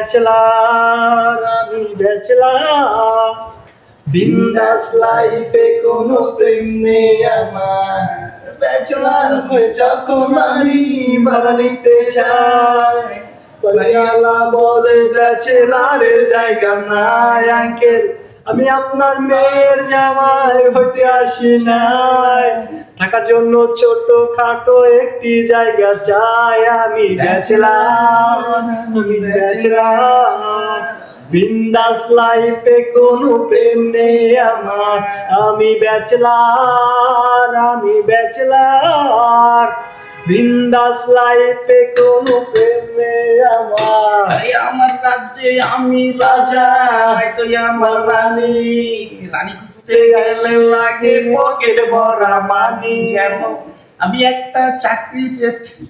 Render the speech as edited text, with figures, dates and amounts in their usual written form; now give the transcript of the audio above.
bachelor বিন্দাস লাইফে কোনো প্রেম নেই আমার ব্যাচেলার হয়ে যখন আমি বাধা দিতে চাই বাড়িওয়ালা বলে ব্যাচেলারের জায়গা নাই আঙ্কেল আমি আপনার মেয়ের জামাই হইতে আসি নাই থাকার জন্য ছোট খাটো একটি জায়গা চাই আমি ব্যাচেলার বিন্দাস লাইফে কোনো প্রেম নেই আমার আমি ব্যাচেলার বিন্দাস লাইফে কোনো প্রেম নেই আমার রাজ্যে আমি রাজা হয়তো আমার রানী খুঁজতে গেলে লাগে পকেট ভরা মানি আমি একটা চাকরি পেয়েছি